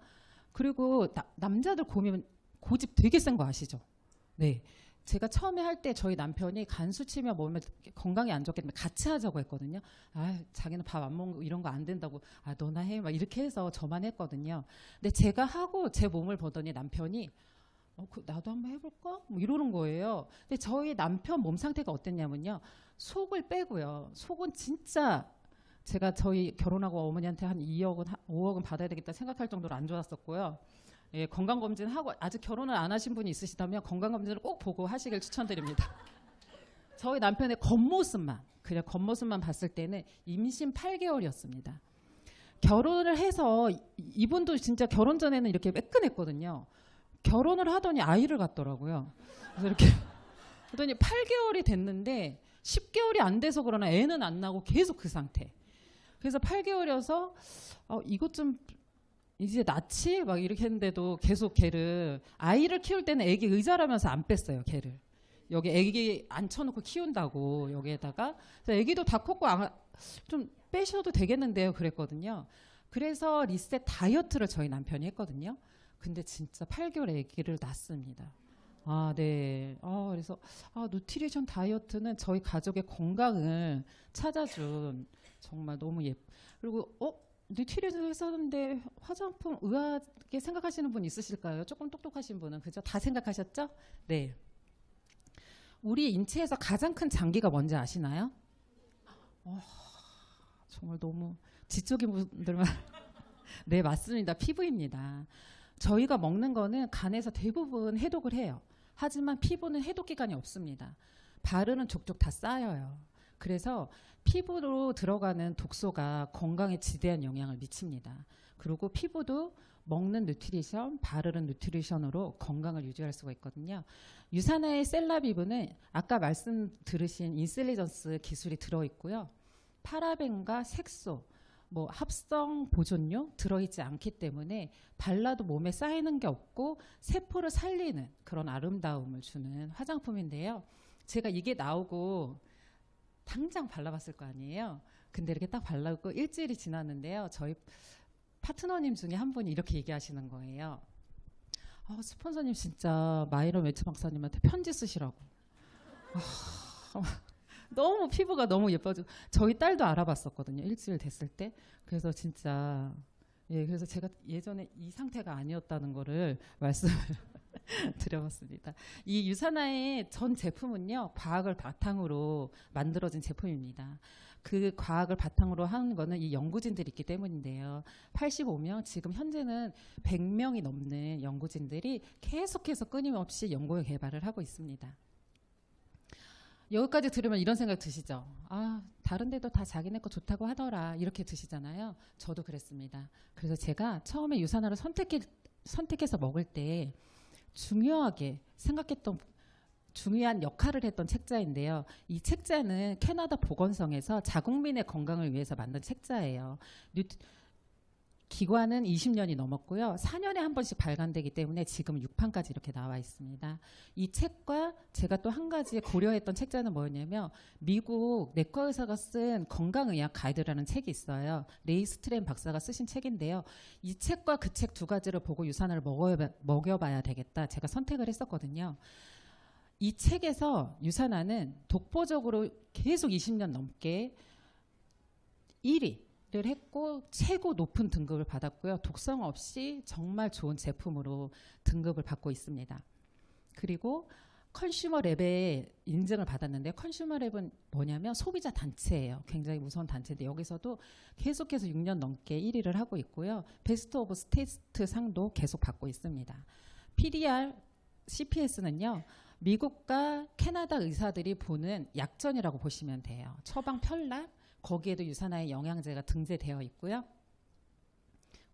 Speaker 1: 그리고 남자들 고집 되게 센 거 아시죠? 네. 제가 처음에 할 때 저희 남편이 간 수치며 몸에 건강이 안 좋기 때문에 같이 하자고 했거든요. 아, 자기는 밥 안 먹고 이런 거 안 된다고. 아, 너나 해. 막 이렇게 해서 저만 했거든요. 근데 제가 하고 제 몸을 보더니 남편이 나도 한번 해볼까? 뭐 이러는 거예요. 근데 저희 남편 몸 상태가 어땠냐면요. 속을 빼고요. 속은 진짜 제가 저희 결혼하고 어머니한테 한 2억은 5억은 받아야 되겠다 생각할 정도로 안 좋았었고요. 예, 건강검진하고 아직 결혼을 안 하신 분이 있으시다면 건강검진을 꼭 보고 하시길 추천드립니다. 저희 남편의 겉모습만 그냥 겉모습만 봤을 때는 임신 8개월이었습니다. 결혼을 해서 이분도 진짜 결혼 전에는 이렇게 매끈했거든요. 결혼을 하더니 아이를 갖더라고요. 그래서 이렇게 하더니 8개월이 됐는데 10개월이 안 돼서 그러나 애는 안 나고 계속 그 상태. 그래서 8개월이어서 이것 좀 이제 낳지? 막 이렇게 했는데도 계속 걔를 아이를 키울 때는 애기 의자라면서 안 뺐어요. 걔를. 여기 애기 앉혀놓고 키운다고 여기에다가 애기도 다 컸고 좀 빼셔도 되겠는데요. 그랬거든요. 그래서 리셋 다이어트를 저희 남편이 했거든요. 근데 진짜 8개월 애기를 낳습니다. 네. 그래서 누트리션 다이어트는 저희 가족의 건강을 찾아준 정말 너무 그리고 뉴트리션 했었는데 화장품 의아하게 생각하시는 분 있으실까요? 조금 똑똑하신 분은 그죠? 다 생각하셨죠? 네. 우리 인체에서 가장 큰 장기가 뭔지 아시나요? 정말 너무 지적인 분들만 네, 맞습니다. 피부입니다. 저희가 먹는 거는 간에서 대부분 해독을 해요. 하지만 피부는 해독 기간이 없습니다. 발은 족족 다 쌓여요. 그래서 피부로 들어가는 독소가 건강에 지대한 영향을 미칩니다. 그리고 피부도 먹는 누트리션, 바르는 누트리션으로 건강을 유지할 수가 있거든요. 유산화의 셀라비브는 아까 말씀 들으신 인셀리전스 기술이 들어있고요. 파라벤과 색소, 합성 보존료 들어있지 않기 때문에 발라도 몸에 쌓이는 게 없고 세포를 살리는 그런 아름다움을 주는 화장품인데요. 제가 이게 나오고 당장 발라봤을 거 아니에요. 근데 이렇게 딱 발라고 일주일이 지났는데요. 저희 파트너님 중에 한 분이 이렇게 얘기하시는 거예요. 스폰서님 진짜 마이런 웨츠 박사님한테 편지 쓰시라고. 너무 피부가 너무 예뻐지고 저희 딸도 알아봤었거든요. 일주일 됐을 때. 그래서 진짜 그래서 제가 예전에 이 상태가 아니었다는 거를 말씀을 드려봤습니다. 이 유산화의 전 제품은요. 과학을 바탕으로 만들어진 제품입니다. 그 과학을 바탕으로 하는 거는 이 연구진들이 있기 때문인데요. 85명, 지금 현재는 100명이 넘는 연구진들이 계속해서 끊임없이 연구 개발을 하고 있습니다. 여기까지 들으면 이런 생각 드시죠? 다른 데도 다 자기네 거 좋다고 하더라. 이렇게 드시잖아요. 저도 그랬습니다. 그래서 제가 처음에 유산화를 선택해서 먹을 때 중요하게 생각했던 중요한 역할을 했던 책자인데요. 이 책자는 캐나다 보건성에서 자국민의 건강을 위해서 만든 책자예요. 기관은 20년이 넘었고요. 4년에 한 번씩 발간되기 때문에 지금 6판까지 이렇게 나와 있습니다. 이 책과 제가 또 한 가지 고려했던 책자는 뭐였냐면 미국 내과 의사가 쓴 건강의학 가이드라는 책이 있어요. 레이 스트램 박사가 쓰신 책인데요. 이 책과 그 책 두 가지를 보고 유산화를 먹여봐야 되겠다. 제가 선택을 했었거든요. 이 책에서 유산화는 독보적으로 계속 20년 넘게 1위를 했고 최고 높은 등급을 받았고요. 독성 없이 정말 좋은 제품으로 등급을 받고 있습니다. 그리고 컨슈머랩에 인증을 받았는데 컨슈머랩은 뭐냐면 소비자 단체예요. 굉장히 무서운 단체인데 여기서도 계속해서 6년 넘게 1위를 하고 있고요. 베스트 오브 스테이트 상도 계속 받고 있습니다. PDR, CPS는요. 미국과 캐나다 의사들이 보는 약전이라고 보시면 돼요. 처방 편락, 거기에도 유산화의 영양제가 등재되어 있고요.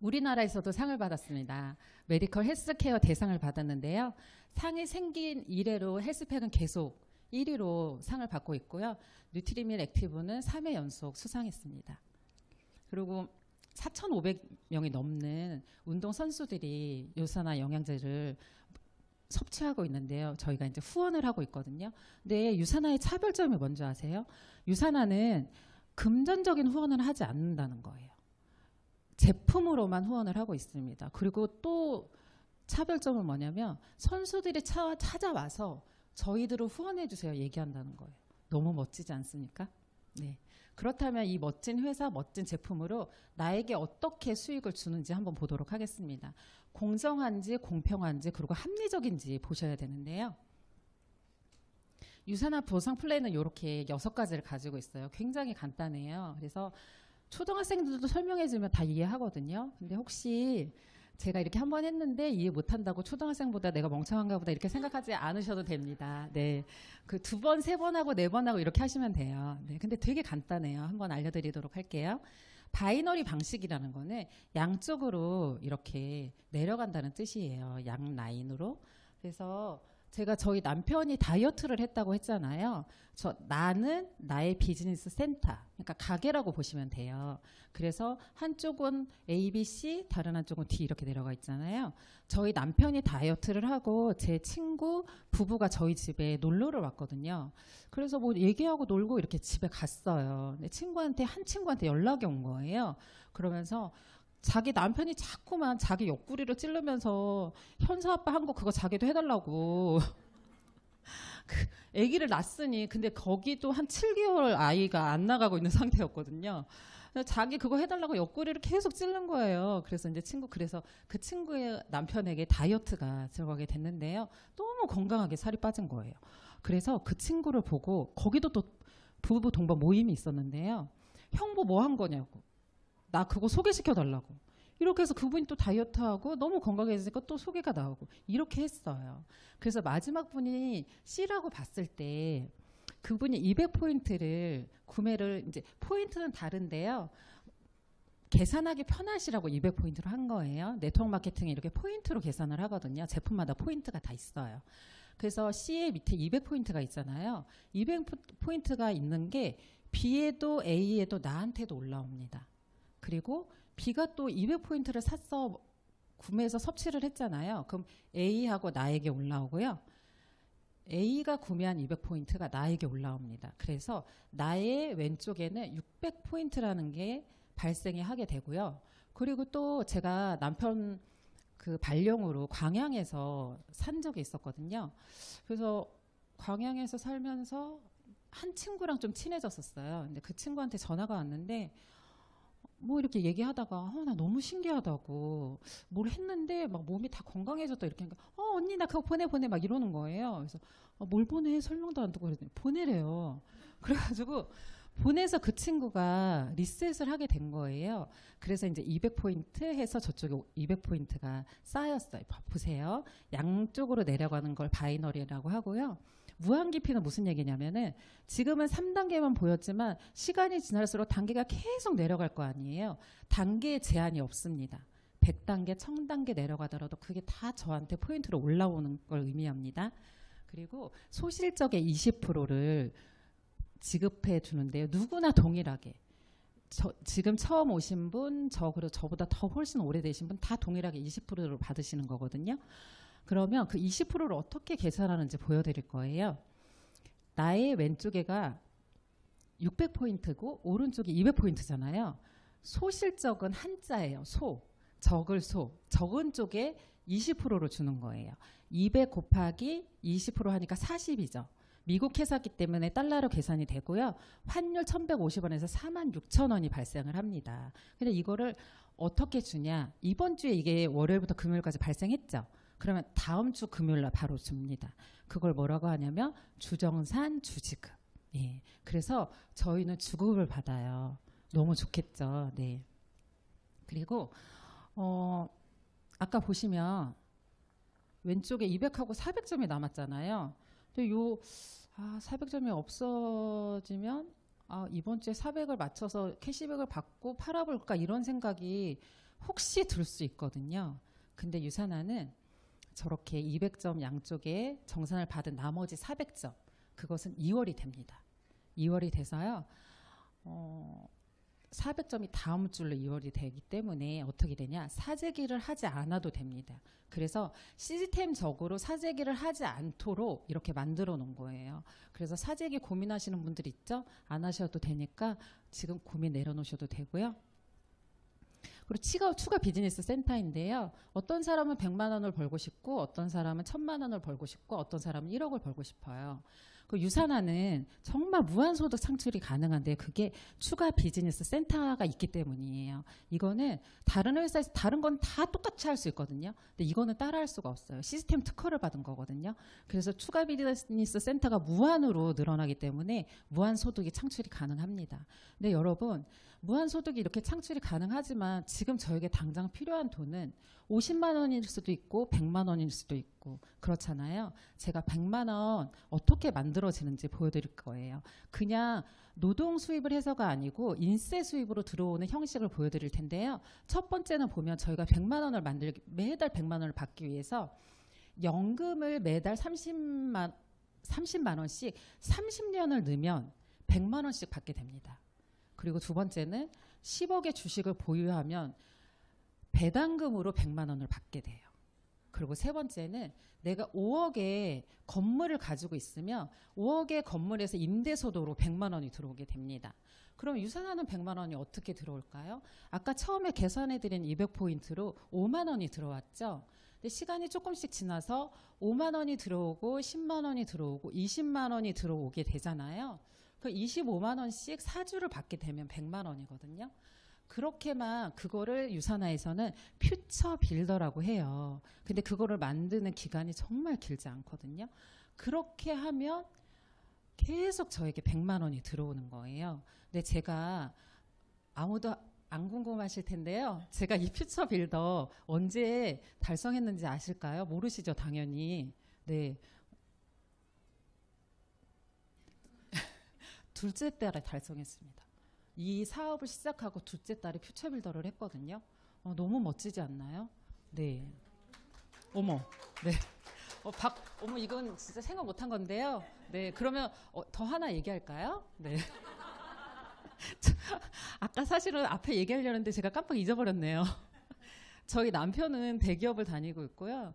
Speaker 1: 우리나라에서도 상을 받았습니다. 메디컬 헬스케어 대상을 받았는데요. 상이 생긴 이래로 헬스팩은 계속 1위로 상을 받고 있고요. 뉴트리밀 액티브는 3회 연속 수상했습니다. 그리고 4,500명이 넘는 운동 선수들이 유산화 영양제를 섭취하고 있는데요. 저희가 이제 후원을 하고 있거든요. 근데 유산화의 차별점이 뭔지 아세요? 유산화는 금전적인 후원을 하지 않는다는 거예요. 제품으로만 후원을 하고 있습니다. 그리고 또 차별점은 뭐냐면 선수들이 찾아와서 저희들을 후원해 주세요 얘기한다는 거예요. 너무 멋지지 않습니까? 네. 그렇다면 이 멋진 회사, 멋진 제품으로 나에게 어떻게 수익을 주는지 한번 보도록 하겠습니다. 공정한지 공평한지 그리고 합리적인지 보셔야 되는데요. 유산화 보상 플랜은 이렇게 6가지를 가지고 있어요. 굉장히 간단해요. 그래서 초등학생들도 설명해주면 다 이해하거든요. 근데 혹시 제가 이렇게 한 번 했는데 이해 못한다고 초등학생보다 내가 멍청한가 보다 이렇게 생각하지 않으셔도 됩니다. 네. 그 2번, 3번 하고 4번 하고 이렇게 하시면 돼요. 네. 근데 되게 간단해요. 한번 알려드리도록 할게요. 바이너리 방식이라는 거는 양쪽으로 이렇게 내려간다는 뜻이에요. 양 라인으로. 그래서 제가 저희 남편이 다이어트를 했다고 했잖아요. 나는 나의 비즈니스 센터, 그러니까 가게라고 보시면 돼요. 그래서 한쪽은 A, B, C, 다른 한쪽은 D 이렇게 내려가 있잖아요. 저희 남편이 다이어트를 하고 제 친구 부부가 저희 집에 놀러를 왔거든요. 그래서 뭐 얘기하고 놀고 이렇게 집에 갔어요. 근데 한 친구한테 연락이 온 거예요. 그러면서 자기 남편이 자꾸만 자기 옆구리를 찌르면서 현서 아빠 한 거 그거 자기도 해달라고. 아기를 낳았으니 근데 거기도 한 7개월 아이가 안 나가고 있는 상태였거든요. 자기 그거 해달라고 옆구리를 계속 찌른 거예요. 그래서 이제 그래서 그 친구의 남편에게 다이어트가 들어가게 됐는데요. 너무 건강하게 살이 빠진 거예요. 그래서 그 친구를 보고 거기도 또 부부 동반 모임이 있었는데요. 형부 뭐 한 거냐고. 나 그거 소개시켜 달라고. 이렇게 해서 그분이 또 다이어트하고 너무 건강해지니까 또 소개가 나오고 이렇게 했어요. 그래서 마지막 분이 C라고 봤을 때 그분이 200포인트를 구매를 이제 포인트는 다른데요. 계산하기 편하시라고 200포인트로 한 거예요. 네트워크 마케팅에 이렇게 포인트로 계산을 하거든요. 제품마다 포인트가 다 있어요. 그래서 C의 밑에 200포인트가 있잖아요. 200포인트가 있는 게 B에도 A에도 나한테도 올라옵니다. 그리고 B가 또 200포인트를 샀어 구매해서 섭취를 했잖아요. 그럼 A하고 나에게 올라오고요. A가 구매한 200포인트가 나에게 올라옵니다. 그래서 나의 왼쪽에는 600포인트라는 게 발생이 하게 되고요. 그리고 또 제가 남편 그 발령으로 광양에서 산 적이 있었거든요. 그래서 광양에서 살면서 한 친구랑 좀 친해졌었어요. 근데 그 친구한테 전화가 왔는데 뭐 이렇게 얘기하다가 나 너무 신기하다고 뭘 했는데 막 몸이 다 건강해졌다 이렇게 하니까 언니 나 그거 보내 막 이러는 거예요. 그래서 뭘 보내 설명도 안 듣고 그랬더니 보내래요. 그래가지고 보내서 그 친구가 리셋을 하게 된 거예요. 그래서 이제 200포인트 해서 저쪽에 200포인트가 쌓였어요. 보세요. 양쪽으로 내려가는 걸 바이너리라고 하고요. 무한기피는 무슨 얘기냐면은 지금은 3단계만 보였지만 시간이 지날수록 단계가 계속 내려갈 거 아니에요. 단계에 제한이 없습니다. 100단계, 1000단계 내려가더라도 그게 다 저한테 포인트로 올라오는 걸 의미합니다. 그리고 소실적의 20%를 지급해 주는데요. 누구나 동일하게. 지금 처음 오신 분, 그리고 저보다 더 훨씬 오래되신 분 다 동일하게 20%를 받으시는 거거든요. 그러면 그 20%를 어떻게 계산하는지 보여드릴 거예요. 나의 왼쪽에가 600포인트고 오른쪽이 200포인트잖아요. 소실적은 한자예요. 적은 쪽에 20%를 주는 거예요. 200 곱하기 20% 하니까 40이죠. 미국 회사기 때문에 달러로 계산이 되고요. 환율 1,150원에서 46,000원이 발생을 합니다. 근데 이거를 어떻게 주냐. 이번 주에 이게 월요일부터 금요일까지 발생했죠. 그러면 다음 주 금요일 날 바로 줍니다. 그걸 뭐라고 하냐면 주정산 주지급. 예. 그래서 저희는 주급을 받아요. 너무 좋겠죠. 네. 그리고 아까 보시면 왼쪽에 200하고 400점이 남았잖아요. 근데 400점이 없어지면 이번 주에 400을 맞춰서 캐시백을 받고 팔아볼까 이런 생각이 혹시 들 수 있거든요. 근데 유산화는 저렇게 200점 양쪽에 정산을 받은 나머지 400점 그것은 2월이 됩니다. 2월이 돼서요. 400점이 다음 주로 2월이 되기 때문에 어떻게 되냐. 사재기를 하지 않아도 됩니다. 그래서 시스템적으로 사재기를 하지 않도록 이렇게 만들어 놓은 거예요. 그래서 사재기 고민하시는 분들 있죠? 안 하셔도 되니까 지금 고민 내려놓으셔도 되고요. 그리고 추가 비즈니스 센터인데요. 어떤 사람은 100만 원을 벌고 싶고 어떤 사람은 1000만 원을 벌고 싶고 어떤 사람은 1억을 벌고 싶어요. 그 유산화는 정말 무한소득 창출이 가능한데 그게 추가 비즈니스 센터가 있기 때문이에요. 이거는 다른 회사에서 다른 건 다 똑같이 할 수 있거든요. 근데 이거는 따라할 수가 없어요. 시스템 특허를 받은 거거든요. 그래서 추가 비즈니스 센터가 무한으로 늘어나기 때문에 무한소득이 창출이 가능합니다. 근데 여러분, 무한소득이 이렇게 창출이 가능하지만 지금 저에게 당장 필요한 돈은 50만 원일 수도 있고 100만 원일 수도 있고 그렇잖아요. 제가 100만 원 어떻게 만들어지는지 보여드릴 거예요. 그냥 노동 수입을 해서가 아니고 인세 수입으로 들어오는 형식을 보여드릴 텐데요. 첫 번째는 보면 저희가 100만 원을 매달 100만 원을 받기 위해서 연금을 매달 30만 원씩 30년을 넣으면 100만 원씩 받게 됩니다. 그리고 두 번째는 10억의 주식을 보유하면 배당금으로 100만 원을 받게 돼요. 그리고 세 번째는 내가 5억의 건물을 가지고 있으면 5억의 건물에서 임대소득으로 100만 원이 들어오게 됩니다. 그럼 유산하는 100만 원이 어떻게 들어올까요? 아까 처음에 계산해드린 200포인트로 5만 원이 들어왔죠. 근데 시간이 조금씩 지나서 5만 원이 들어오고 10만 원이 들어오고 20만 원이 들어오게 되잖아요. 그 25만 원씩 4주를 받게 되면 100만 원이거든요. 그렇게만 그거를 유산화에서는 퓨처 빌더라고 해요. 근데 그거를 만드는 기간이 정말 길지 않거든요. 그렇게 하면 계속 저에게 100만 원이 들어오는 거예요. 근데 제가 아무도 안 궁금하실 텐데요. 제가 이 퓨처 빌더 언제 달성했는지 아실까요? 모르시죠, 당연히. 네. 둘째 달에 달성했습니다. 이 사업을 시작하고 둘째 달에 퓨처 빌더를 했거든요. 너무 멋지지 않나요? 네. 어머, 네. 어머, 이건 진짜 생각 못한 건데요. 네, 그러면 더 하나 얘기할까요? 네. 아까 사실은 앞에 얘기하려는데 제가 깜빡 잊어버렸네요. 저희 남편은 대기업을 다니고 있고요.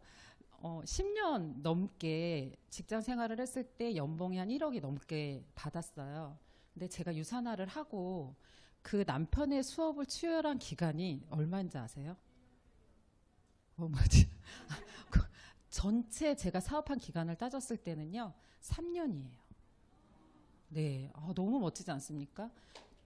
Speaker 1: 10년 넘게 직장 생활을 했을 때 연봉이 한 1억이 넘게 받았어요. 근데 제가 유산화를 하고 그 남편의 수업을 추월한 기간이 얼마인지 아세요? 뭐지? 전체 제가 사업한 기간을 따졌을 때는요, 3년이에요. 네, 너무 멋지지 않습니까?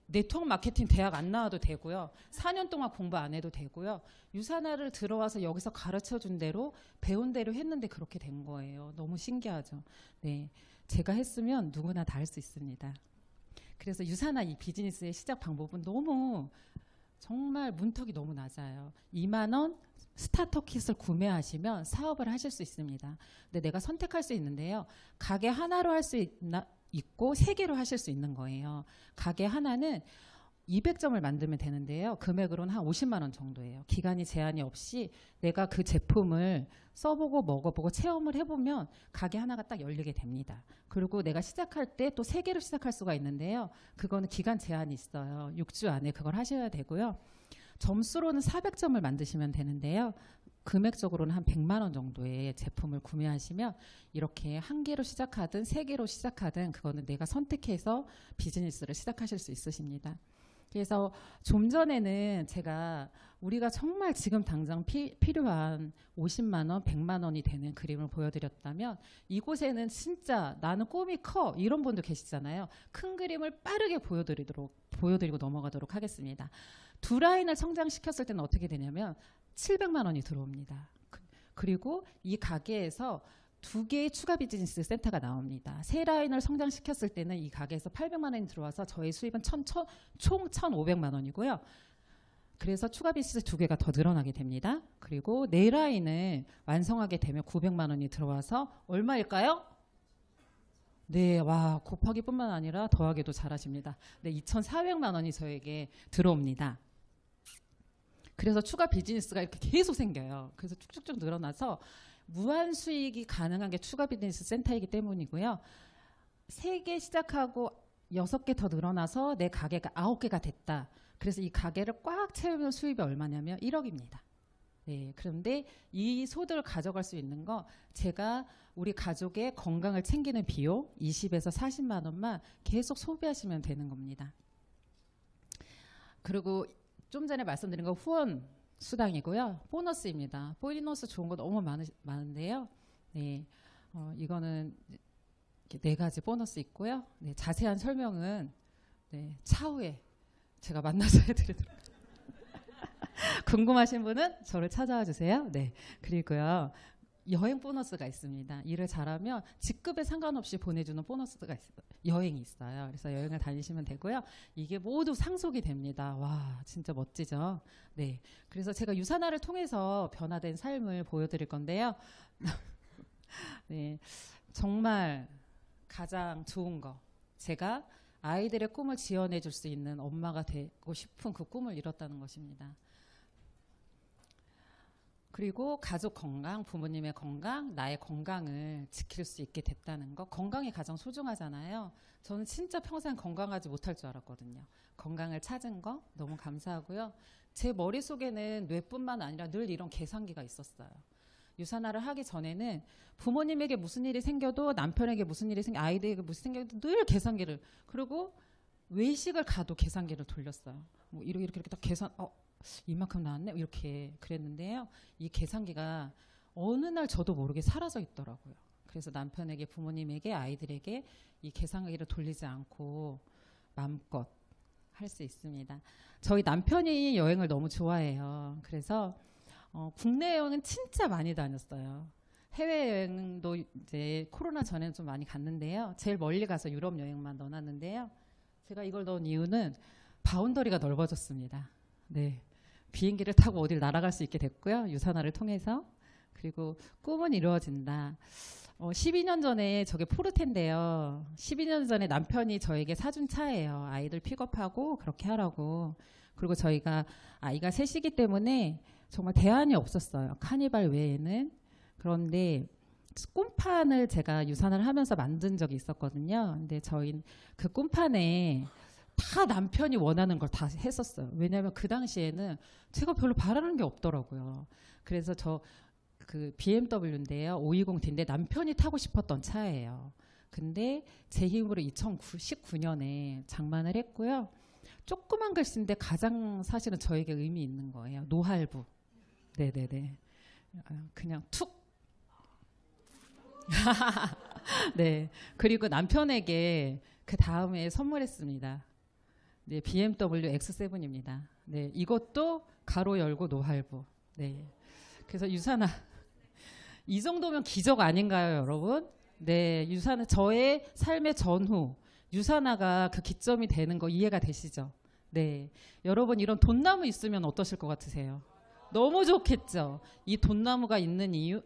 Speaker 1: 네트워크 마케팅 대학 안 나와도 되고요. 4년 동안 공부 안 해도 되고요. 유산화를 들어와서 여기서 가르쳐준 대로 배운 대로 했는데 그렇게 된 거예요. 너무 신기하죠. 네, 제가 했으면 누구나 다 할 수 있습니다. 그래서 유산화 이 비즈니스의 시작 방법은 너무 정말 문턱이 너무 낮아요. 2만 원 스타터 킷을 구매하시면 사업을 하실 수 있습니다. 근데 내가 선택할 수 있는데요. 가게 하나로 할 수 있고 3개로 하실 수 있는 거예요. 가게 하나는 200점을 만들면 되는데요. 금액으로는 한 50만 원 정도예요. 기간이 제한이 없이 내가 그 제품을 써보고 먹어보고 체험을 해보면 가게 하나가 딱 열리게 됩니다. 그리고 내가 시작할 때 또 3개로 시작할 수가 있는데요. 그거는 기간 제한이 있어요. 6주 안에 그걸 하셔야 되고요. 점수로는 400점을 만드시면 되는데요. 금액적으로는 한 100만 원 정도의 제품을 구매하시면 이렇게 1개로 시작하든 3개로 시작하든 그거는 내가 선택해서 비즈니스를 시작하실 수 있으십니다. 그래서 좀 전에는 제가 우리가 정말 지금 당장 필요한 50만 원, 100만 원이 되는 그림을 보여드렸다면 이곳에는 진짜 나는 꿈이 커 이런 분도 계시잖아요. 큰 그림을 빠르게 보여드리고 넘어가도록 하겠습니다. 두 라인을 성장시켰을 때는 어떻게 되냐면 700만 원이 들어옵니다. 그리고 이 가게에서 2개의 추가 비즈니스 센터가 나옵니다. 3라인을 성장시켰을 때는 이 가게에서 800만 원이 들어와서 저희 수입은 총 1,500만 원이고요. 그래서 추가 비즈니스 2개가 더 늘어나게 됩니다. 그리고 4라인을 완성하게 되면 900만 원이 들어와서 얼마일까요? 네, 와, 곱하기뿐만 아니라 더하기도 잘하십니다. 네, 2,400만 원이 저에게 들어옵니다. 그래서 추가 비즈니스가 이렇게 계속 생겨요. 그래서 쭉쭉쭉 늘어나서 무한 수익이 가능한 게 추가 비즈니스 센터이기 때문이고요. 3개 시작하고 6개 더 늘어나서 내 가게가 9개가 됐다. 그래서 이 가게를 꽉 채우면 수입이 얼마냐면 1억입니다. 네, 그런데 이 소득을 가져갈 수 있는 거 제가 우리 가족의 건강을 챙기는 비용 20에서 40만 원만 계속 소비하시면 되는 겁니다. 그리고 좀 전에 말씀드린 거 후원 수당이고요. 보너스입니다. 보너스 좋은 거 너무 많은데요. 네, 이거는 이렇게 4가지 보너스 있고요. 네, 자세한 설명은 네, 차후에 제가 만나서 해드리도록 궁금하신 분은 저를 찾아와 주세요. 네, 그리고요. 여행 보너스가 있습니다. 일을 잘하면 직급에 상관없이 보내주는 보너스가 여행이 있어요. 그래서 여행을 다니시면 되고요. 이게 모두 상속이 됩니다. 와, 진짜 멋지죠? 네. 그래서 제가 유산화를 통해서 변화된 삶을 보여드릴 건데요. 네. 정말 가장 좋은 거. 제가 아이들의 꿈을 지원해 줄 수 있는 엄마가 되고 싶은 그 꿈을 이뤘다는 것입니다. 그리고 가족 건강, 부모님의 건강, 나의 건강을 지킬 수 있게 됐다는 거. 건강이 가장 소중하잖아요. 저는 진짜 평생 건강하지 못할 줄 알았거든요. 건강을 찾은 거 너무 감사하고요. 제 머릿속에는 뇌뿐만 아니라 늘 이런 계산기가 있었어요. 유산화를 하기 전에는 부모님에게 무슨 일이 생겨도 남편에게 무슨 일이 생겨 아이들에게 무슨 생겨도 늘 계산기를, 그리고 외식을 가도 계산기를 돌렸어요. 뭐 이렇게 딱 계산, 이만큼 나왔네? 이렇게 그랬는데요. 이 계산기가 어느 날 저도 모르게 사라져 있더라고요. 그래서 남편에게, 부모님에게, 아이들에게 이 계산기를 돌리지 않고 마음껏 할 수 있습니다. 저희 남편이 여행을 너무 좋아해요. 그래서 국내 여행은 진짜 많이 다녔어요. 해외여행도 이제 코로나 전에는 좀 많이 갔는데요. 제일 멀리 가서 유럽 여행만 넣어놨는데요. 제가 이걸 넣은 이유는 바운더리가 넓어졌습니다. 네. 비행기를 타고 어딜 날아갈 수 있게 됐고요. 유산화를 통해서. 그리고 꿈은 이루어진다. 12년 전에 저게 포르테인데요. 12년 전에 남편이 저에게 사준 차예요. 아이들 픽업하고 그렇게 하라고. 그리고 저희가 아이가 셋이기 때문에 정말 대안이 없었어요. 카니발 외에는. 그런데 꿈판을 제가 유산화를 하면서 만든 적이 있었거든요. 근데 저희 그 꿈판에 다 남편이 원하는 걸 다 했었어요. 왜냐하면 그 당시에는 제가 별로 바라는 게 없더라고요. 그래서 저 그 BMW인데요. 520D인데 남편이 타고 싶었던 차예요. 근데 제 힘으로 2019년에 장만을 했고요. 조그만 글씨인데 가장 사실은 저에게 의미 있는 거예요. 노할부. 네네네. 그냥 툭. 네. 그리고 남편에게 그 다음에 선물했습니다. 네, BMW X7입니다. 네, 이것도 가로 열고 노할부. 네. 그래서 유산화 이 정도면 기적 아닌가요, 여러분? 네, 유산화 저의 삶의 전후 유산화가 그 기점이 되는 거 이해가 되시죠? 네. 여러분 이런 돈나무 있으면 어떠실 것 같으세요? 너무 좋겠죠. 이 돈나무가 있는 이유,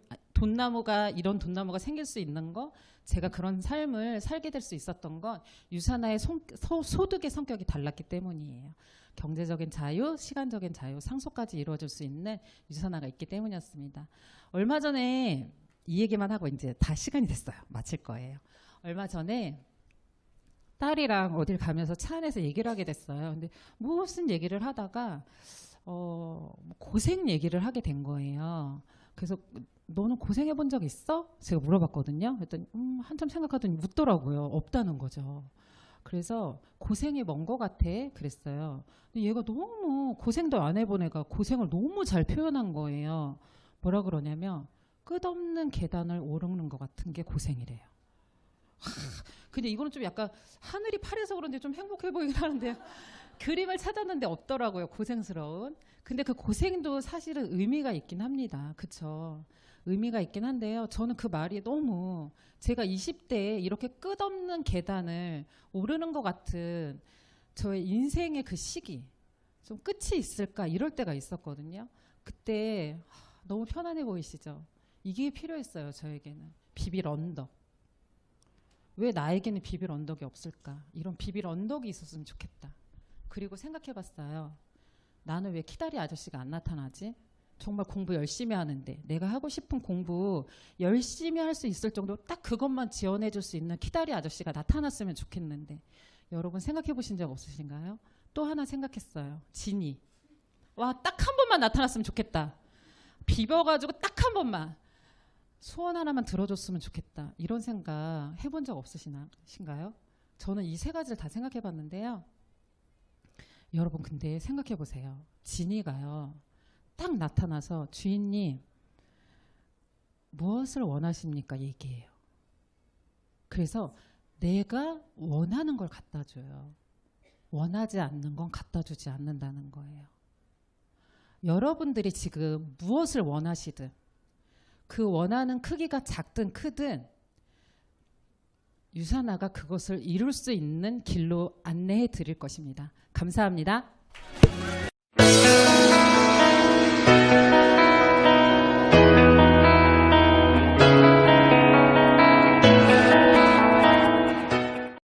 Speaker 1: 이런 돈나무가 생길 수 있는 거, 제가 그런 삶을 살게 될 수 있었던 건 유산화의 소득의 성격이 달랐기 때문이에요. 경제적인 자유, 시간적인 자유, 상속까지 이루어질 수 있는 유산화가 있기 때문이었습니다. 얼마 전에 이 얘기만 하고 이제 다 시간이 됐어요. 마칠 거예요. 얼마 전에 딸이랑 어딜 가면서 차 안에서 얘기를 하게 됐어요. 근데 무슨 얘기를 하다가 고생 얘기를 하게 된 거예요. 그래서 너는 고생해 본 적 있어? 제가 물어봤거든요. 그랬더니 한참 생각하더니 묻더라고요. 없다는 거죠. 그래서 고생이 뭔 것 같아? 그랬어요. 근데 얘가 너무 고생도 안 해본 애가 고생을 너무 잘 표현한 거예요. 뭐라 그러냐면 끝없는 계단을 오르는 것 같은 게 고생이래요. 근데 이거는 좀 약간 하늘이 파래서 그런지 좀 행복해 보이긴 하는데요. 그림을 찾았는데 없더라고요. 고생스러운. 근데 그 고생도 사실은 의미가 있긴 합니다. 그쵸? 의미가 있긴 한데요. 저는 그 말이 너무 제가 20대에 이렇게 끝없는 계단을 오르는 것 같은 저의 인생의 그 시기, 좀 끝이 있을까 이럴 때가 있었거든요. 그때 너무 편안해 보이시죠? 이게 필요했어요. 저에게는. 비빌 언덕. 왜 나에게는 비빌 언덕이 없을까? 이런 비빌 언덕이 있었으면 좋겠다. 그리고 생각해봤어요. 나는 왜 키다리 아저씨가 안 나타나지? 정말 공부 열심히 하는데 내가 하고 싶은 공부 열심히 할 수 있을 정도로 딱 그것만 지원해 줄 수 있는 키다리 아저씨가 나타났으면 좋겠는데 여러분 생각해 보신 적 없으신가요? 또 하나 생각했어요. 진이. 와, 딱 한 번만 나타났으면 좋겠다. 비벼가지고 딱 한 번만 소원 하나만 들어줬으면 좋겠다. 이런 생각 해본 적 없으신가요? 저는 이 세 가지를 다 생각해 봤는데요. 여러분 근데 생각해 보세요. 진이가요. 딱 나타나서 주인님 무엇을 원하십니까? 얘기해요. 그래서 내가 원하는 걸 갖다 줘요. 원하지 않는 건 갖다 주지 않는다는 거예요. 여러분들이 지금 무엇을 원하시든 그 원하는 크기가 작든 크든 유산화가 그것을 이룰 수 있는 길로 안내해 드릴 것입니다. 감사합니다.